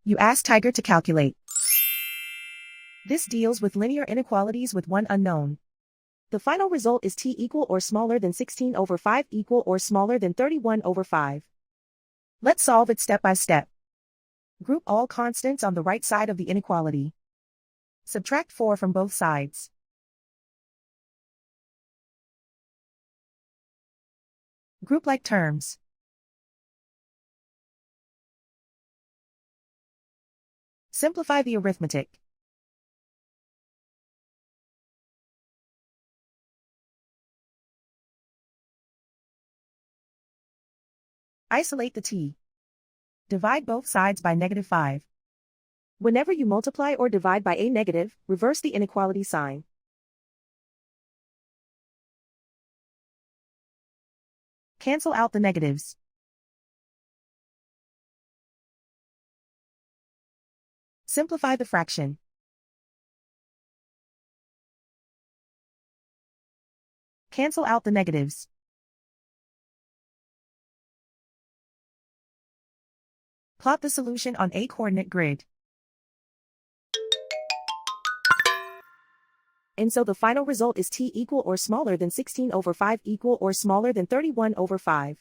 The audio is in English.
You ask Tiger to calculate. This deals with linear inequalities with one unknown. The final result is t equal or smaller than 16 over 5 equal or smaller than 31 over 5. Let's solve it step by step. Group all constants on the right side of the inequality. Subtract 4 from both sides. Group like terms. Simplify the arithmetic. Isolate the t. Divide both sides by -5. Whenever you multiply or divide by a negative, reverse the inequality sign. Cancel out the negatives. Simplify the fraction. Cancel out the negatives. Plot the solution on a coordinate grid. And so the final result is t equal or smaller than 16 over 5 equal or smaller than 31 over 5.